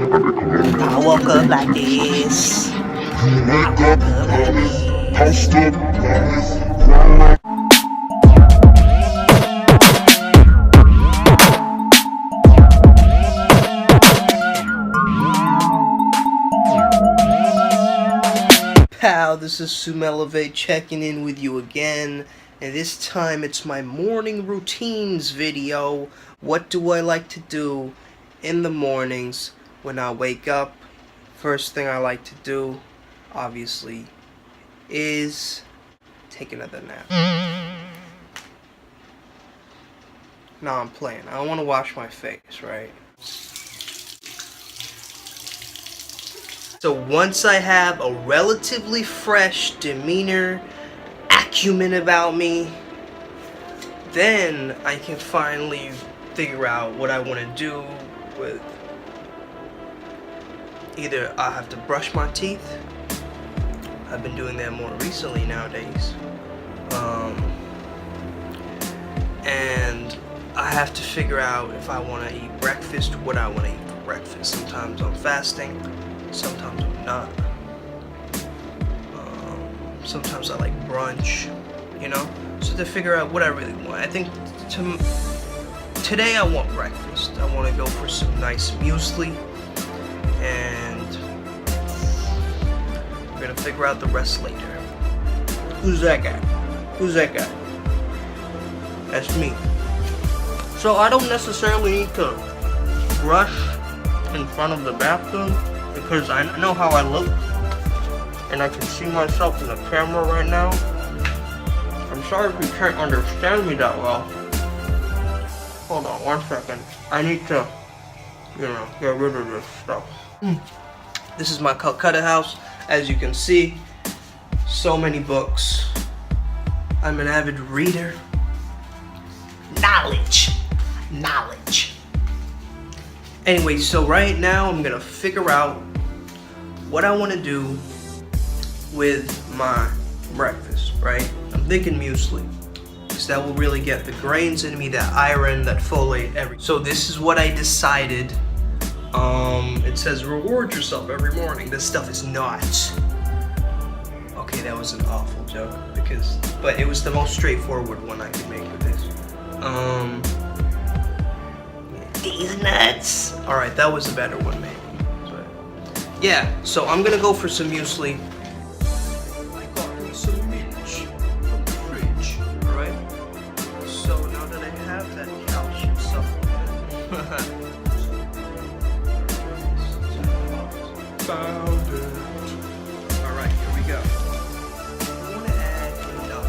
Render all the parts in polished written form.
I woke up like this. Pow, this is Sumelevate checking in with you again, and this time it's my morning routines video. What do I like to do in the mornings when I wake up? First thing I like to do, obviously, is take another nap. No, I'm playing. I don't want to wash my face, right? So once I have a relatively fresh demeanor, acumen about me, then I can finally figure out what I want to do with either I have to brush my teeth. I've been doing that more recently nowadays. And I have to figure out if I want to eat breakfast, what I want to eat for breakfast. Sometimes I'm fasting. Sometimes I'm not. Sometimes I like brunch, you know? So to figure out what I really want. I think today I want breakfast. I want to go for some nice muesli. And we're going to figure out the rest later. Who's that guy? Who's that guy? That's me. So I don't necessarily need to brush in front of the bathroom, because I know how I look, and I can see myself in the camera right now. I'm sorry if you can't understand me that well. Hold on 1 second. I need to, get rid of this stuff. This is my Calcutta house. As you can see, so many books. I'm an avid reader. Knowledge. Anyway, so right now I'm gonna figure out what I want to do with my breakfast, right? I'm thinking muesli, because that will really get the grains in me, that iron, that folate, everything. So this is what I decided. It says reward yourself every morning. This stuff is not. Okay, that was an awful joke, but it was the most straightforward one I could make with this. These nuts. Alright, that was a better one maybe. But yeah, so I'm gonna go for some muesli. I got me some minch from the fridge. Alright? So now that I have that calcium supplement, found it. Alright, here we go. I wanna add enough.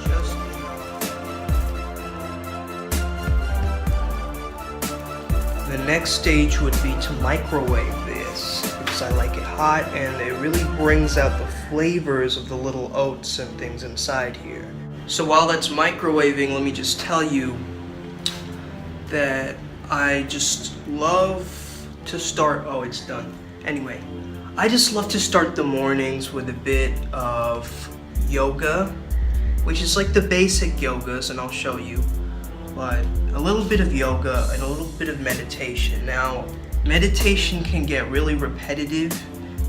Just enough. The next stage would be to microwave this, because I like it hot and it really brings out the flavors of the little oats and things inside here. So while that's microwaving, let me just tell you that I just love to start, oh, it's done. Anyway, I just love to start the mornings with a bit of yoga, which is like the basic yogas, and I'll show you. But a little bit of yoga and a little bit of meditation. Now, meditation can get really repetitive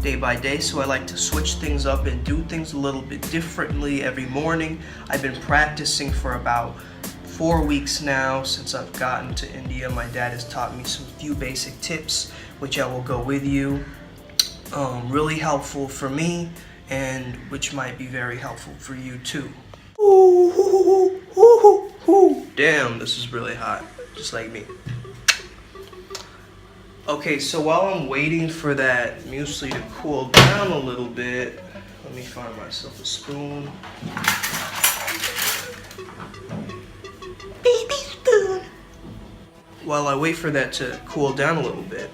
day by day, so I like to switch things up and do things a little bit differently every morning. I've been practicing for about 4 weeks now since I've gotten to India. My dad has taught me some few basic tips, which I will go with you. Really helpful for me, and which might be very helpful for you too. Damn, this is really hot, just like me. Okay, so while I'm waiting for that muesli to cool down a little bit, let me find myself a spoon. Baby spoon. While I wait for that to cool down a little bit,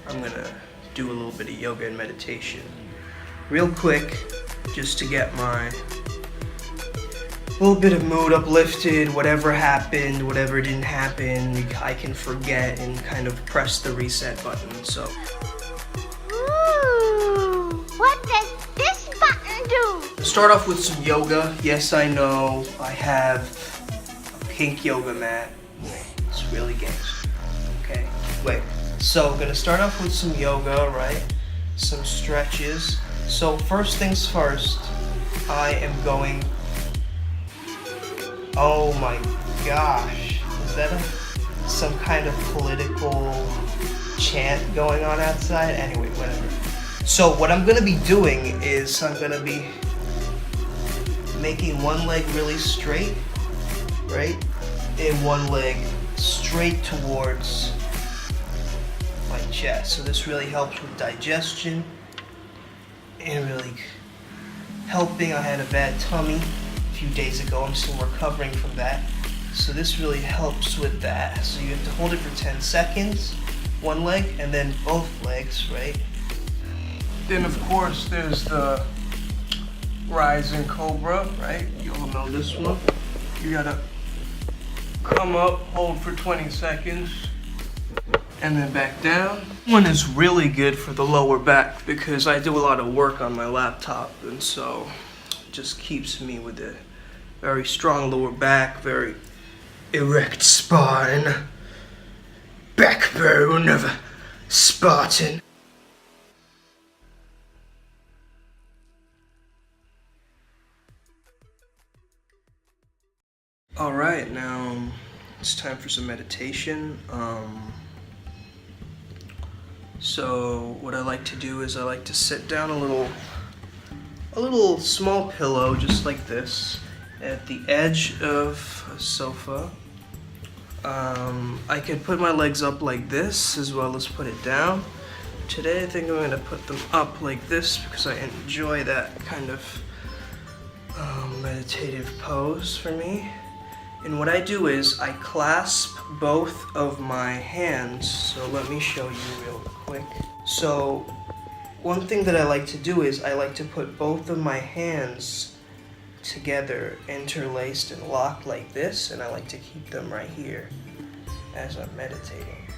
I'm gonna do a little bit of yoga and meditation. Real quick, just to get my little bit of mood uplifted. Whatever happened, whatever didn't happen, I can forget and kind of press the reset button. So ooh, what does this button do? Start off with some yoga. Yes, I know I have a pink yoga mat. It's really gangster. Okay, wait. So I'm gonna start off with some yoga, right? Some stretches. So first things first, I am going, oh my gosh, is that some kind of political chant going on outside? Anyway, whatever. So what I'm gonna be doing is I'm gonna be making one leg really straight, right? And one leg straight towards my chest. So this really helps with digestion and really helping. I had a bad tummy a few days ago. I'm still recovering from that. So this really helps with that. So you have to hold it for 10 seconds, one leg, and then both legs, right? Then of course there's the rising cobra, right? You all know this one. You gotta come up, hold for 20 seconds, and then back down. One is really good for the lower back because I do a lot of work on my laptop, and so it just keeps me with a very strong lower back, very erect spine, backbone of a Spartan. All right, now it's time for some meditation. So what I like to do is I like to sit down a little small pillow, just like this, at the edge of a sofa. I can put my legs up like this as well as put it down. Today I think I'm going to put them up like this because I enjoy that kind of meditative pose for me. And what I do is I clasp both of my hands. So let me show you real quick. So one thing that I like to do is I like to put both of my hands together, interlaced and locked like this, and I like to keep them right here as I'm meditating.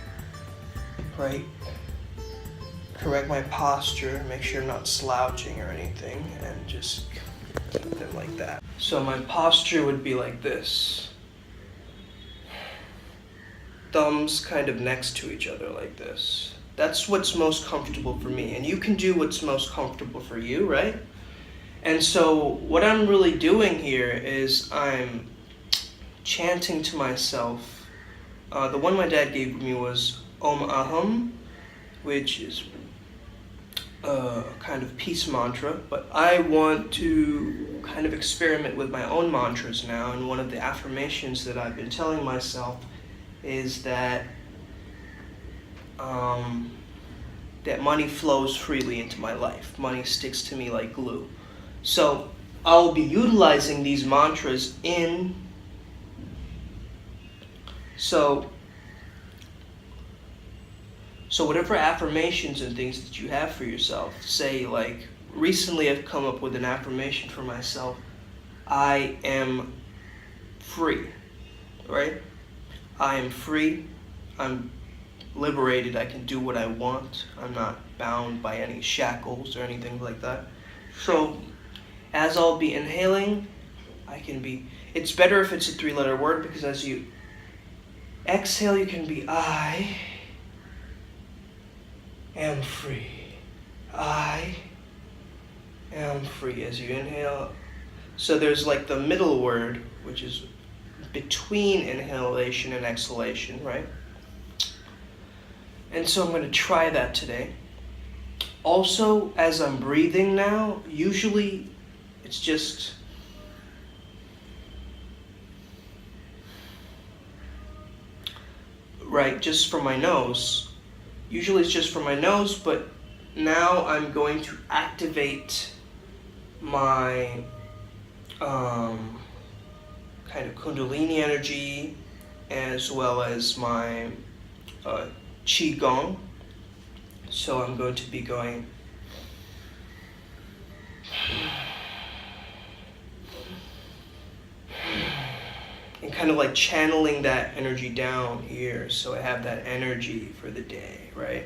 Right? Correct my posture, make sure I'm not slouching or anything, and just keep them like that. So my posture would be like this. Thumbs kind of next to each other like this. That's what's most comfortable for me, and you can do what's most comfortable for you, right? And so what I'm really doing here is I'm chanting to myself. The one my dad gave me was Om Aham, which is a kind of peace mantra, but I want to kind of experiment with my own mantras now, and one of the affirmations that I've been telling myself is that that money flows freely into my life. Money sticks to me like glue. So I'll be utilizing these mantras in. So whatever affirmations and things that you have for yourself, say like recently I've come up with an affirmation for myself. I am free, right? I am free, I'm liberated, I can do what I want, I'm not bound by any shackles or anything like that. So, as I'll be inhaling, it's better if it's a 3-letter word because as you exhale, you can be I am free. I am free as you inhale. So there's like the middle word, which is between inhalation and exhalation, right? And so I'm going to try that today. Also, as I'm breathing now, usually it's just right, just from my nose. Usually it's just from my nose, but now I'm going to activate my kind of kundalini energy as well as my qigong. So I'm going to be going and kind of like channeling that energy down here so I have that energy for the day, right?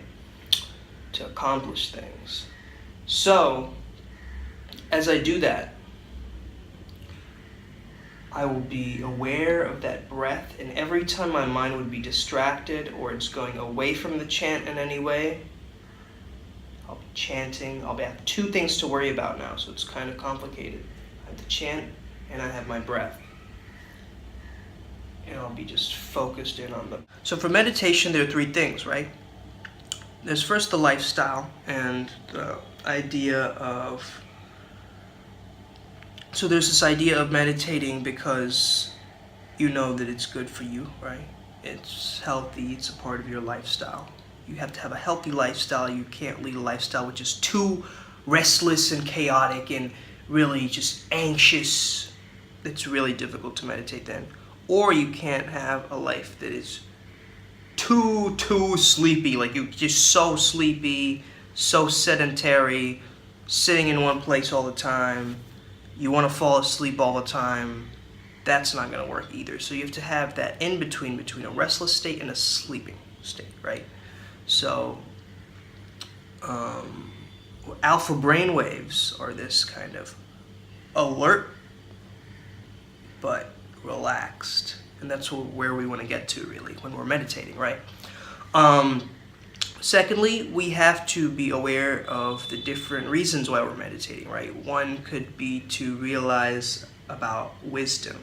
To accomplish things. So as I do that, I will be aware of that breath, and every time my mind would be distracted or it's going away from the chant in any way, I'll be chanting. I'll have 2 things to worry about now, so it's kind of complicated. I have the chant and I have my breath. And I'll be just focused in on them. So for meditation, there are 3 things, right? There's first the lifestyle and the idea of... So there's this idea of meditating because you know that it's good for you, right? It's healthy, it's a part of your lifestyle. You have to have a healthy lifestyle. You can't lead a lifestyle which is too restless and chaotic and really just anxious. It's really difficult to meditate then. Or you can't have a life that is too sleepy, like you're just so sleepy, so sedentary, sitting in one place all the time. You want to fall asleep all the time. That's not going to work either. So you have to have that in between a restless state and a sleeping state, right? So alpha brainwaves are this kind of alert but relaxed, and that's where we want to get to really when we're meditating, right? Secondly, we have to be aware of the different reasons why we're meditating, right? One could be to realize about wisdom,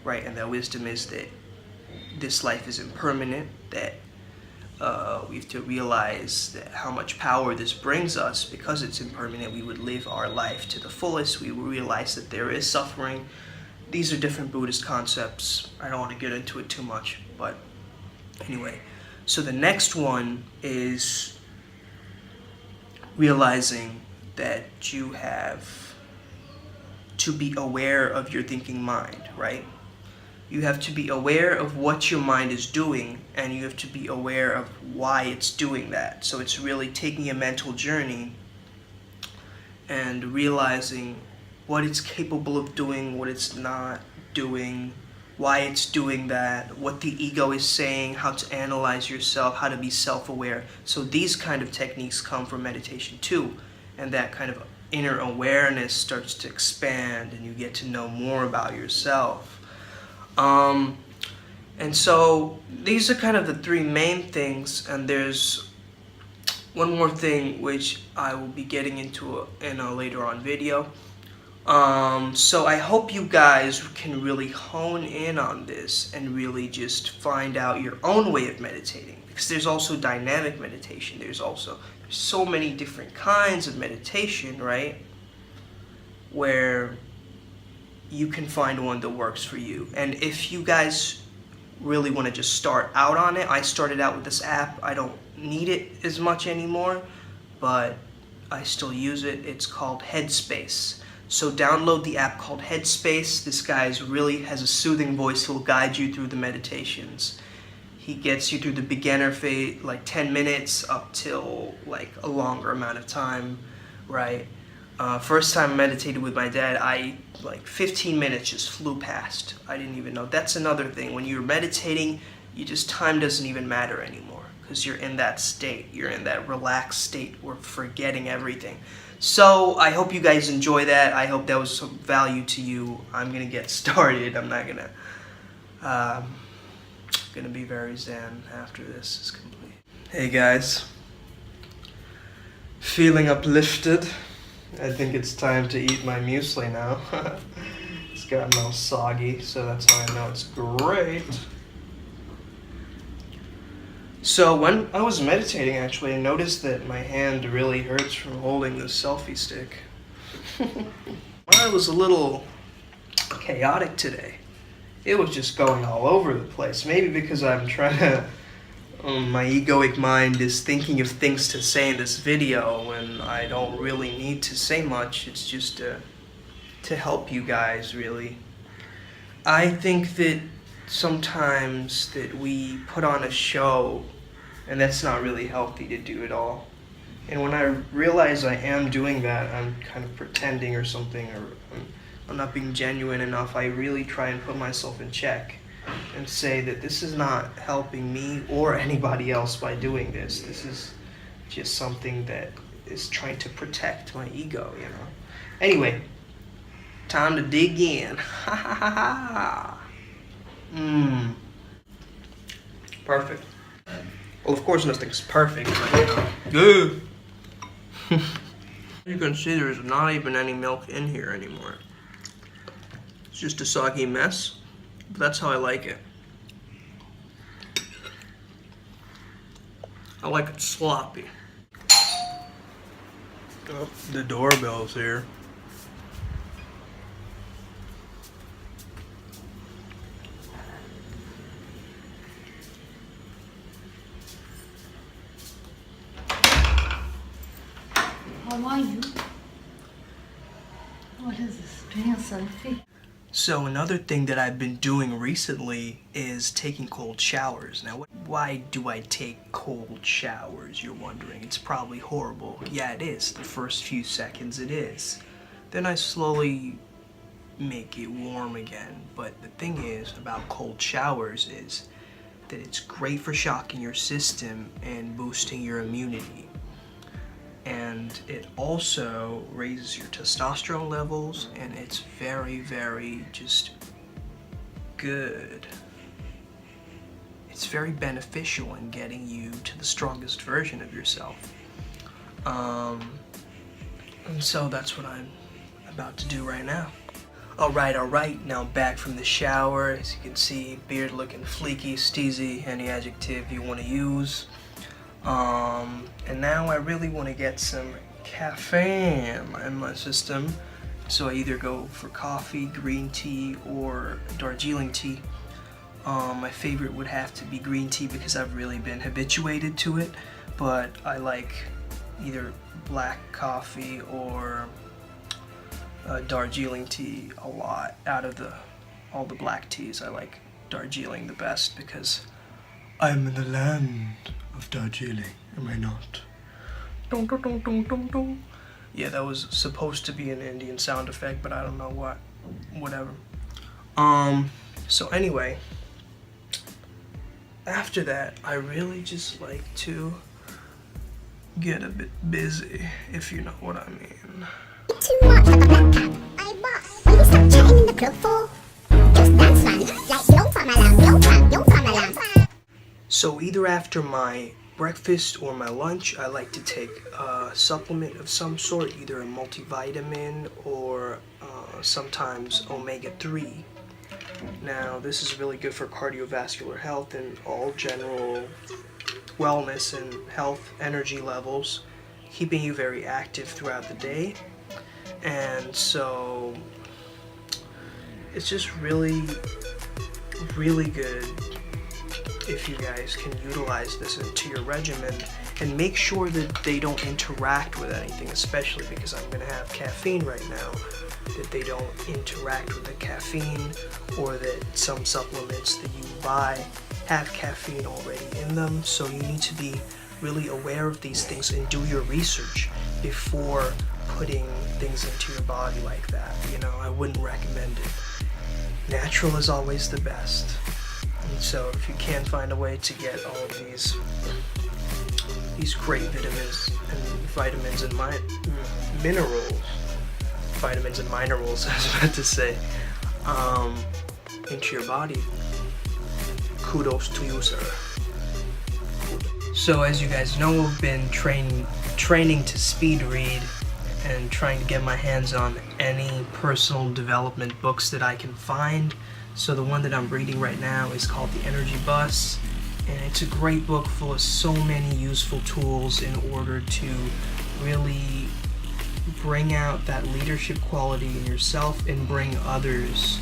right? And that wisdom is that this life is impermanent, that we have to realize that how much power this brings us. Because it's impermanent, we would live our life to the fullest. We will realize that there is suffering. These are different Buddhist concepts. I don't want to get into it too much, but anyway. So the next one is realizing that you have to be aware of your thinking mind, right? You have to be aware of what your mind is doing, and you have to be aware of why it's doing that. So it's really taking a mental journey and realizing what it's capable of doing, what it's not doing, why it's doing that, what the ego is saying, how to analyze yourself, how to be self-aware. So these kind of techniques come from meditation too, and that kind of inner awareness starts to expand and you get to know more about yourself. And so these are kind of the 3 main things, and there's one more thing which I will be getting into in a later on video. So I hope you guys can really hone in on this and really just find out your own way of meditating, because there's also dynamic meditation. There's so many different kinds of meditation, right? Where you can find one that works for you. And if you guys really want to just start out on it, I started out with this app. I don't need it as much anymore, but I still use it. It's called Headspace. So download the app called Headspace. This guy really has a soothing voice. He'll guide you through the meditations. He gets you through the beginner phase, like 10 minutes up till like a longer amount of time, right? First time I meditated with my dad, like 15 minutes just flew past. I didn't even know. That's another thing. When you're meditating, time doesn't even matter anymore because you're in that state. You're in that relaxed state where forgetting everything. So I hope you guys enjoy that. I hope that was some value to you. I'm gonna get started. I'm not gonna be very zen after this is complete. Hey guys, feeling uplifted. I think it's time to eat my muesli now. It's gotten all soggy, so that's how I know it's great. So when I was meditating, actually, I noticed that my hand really hurts from holding the selfie stick. I was a little chaotic today. It was just going all over the place. Maybe because I'm trying to... my egoic mind is thinking of things to say in this video when I don't really need to say much. It's just to help you guys, really. I think that sometimes that we put on a show, and that's not really healthy to do at all. And when I realize I am doing that, I'm kind of pretending or something, or I'm not being genuine enough, I really try and put myself in check and say that this is not helping me or anybody else by doing this. This is just something that is trying to protect my ego, you know. Anyway, Time to dig in. Ha ha ha ha. Mmm. Perfect. Well, of course nothing's perfect, but you know. Good. You can see there's not even any milk in here anymore. It's just a soggy mess, but that's how I like it. I like it sloppy. Oh, the doorbell's here. How are you? What is this? Doing a selfie? So another thing that I've been doing recently is taking cold showers. Now, why do I take cold showers, you're wondering? It's probably horrible. Yeah, it is. The first few seconds it is. Then I slowly make it warm again. But the thing is about cold showers is that it's great for shocking your system and boosting your immunity. And it also raises your testosterone levels, and it's very, very just good. It's very beneficial in getting you to the strongest version of yourself. And so that's what I'm about to do right now. Alright, now back from the shower. As you can see, beard looking fleeky, steezy, any adjective you want to use. And now I really want to get some caffeine in my system. So I either go for coffee, green tea, or Darjeeling tea. My favorite would have to be green tea because I've really been habituated to it. But I like either black coffee or Darjeeling tea a lot. Out of all the black teas, I like Darjeeling the best because I'm in the land of Darjeeling, am I not? Dun, dun, dun, dun, dun, dun. Yeah, that was supposed to be an Indian sound effect, but I don't know what. Whatever. So anyway, after that, I really just like to get a bit busy, if you know what I mean. Too much like a black cat. Hey, boss, will you stop chatting in the club for? Just dance, man. Like, don't find my lamb, don't find my lamb. So either after my breakfast or my lunch, I like to take a supplement of some sort, either a multivitamin or sometimes omega-3. Now, this is really good for cardiovascular health and all general wellness and health energy levels, keeping you very active throughout the day. And so it's just really, really good if you guys can utilize this into your regimen, and make sure that they don't interact with anything, especially because I'm going to have caffeine right now, that they don't interact with the caffeine, or that some supplements that you buy have caffeine already in them. So you need to be really aware of these things and do your research before putting things into your body like that. You know, I wouldn't recommend it. Natural is always the best. And so if you can find a way to get all of these great vitamins and minerals, vitamins and minerals, I was about to say, into your body, kudos to you, sir. So as you guys know, I've been training to speed read and trying to get my hands on any personal development books that I can find. So the one that I'm reading right now is called The Energy Bus, and it's a great book full of so many useful tools in order to really bring out that leadership quality in yourself and bring others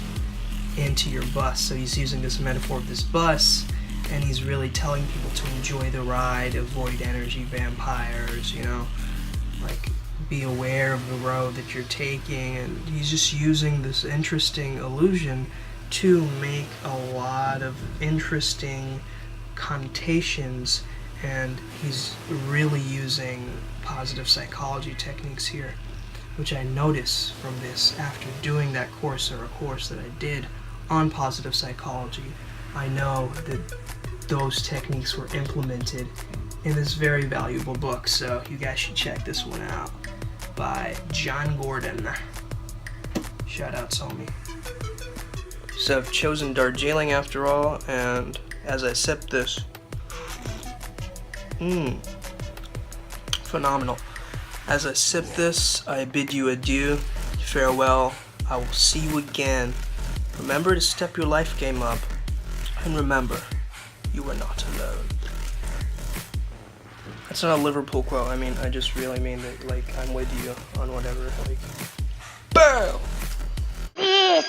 into your bus. So he's using this metaphor of this bus, and he's really telling people to enjoy the ride, avoid energy vampires, you know, like be aware of the road that you're taking. And he's just using this interesting illusion to make a lot of interesting connotations, and he's really using positive psychology techniques here, which I notice from this after doing that course, or a course that I did on positive psychology. I know that those techniques were implemented in this very valuable book, so you guys should check this one out by John Gordon. Shout outs on me. So I've chosen Darjeeling after all, and as I sip this, phenomenal. As I sip this, I bid you adieu, farewell, I will see you again. Remember to step your life game up, and remember, you are not alone. That's not a Liverpool quote, I mean, I just really mean that, like, I'm with you on whatever, like, BAM! Please,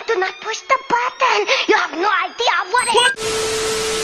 do not push the button. You have no idea what it...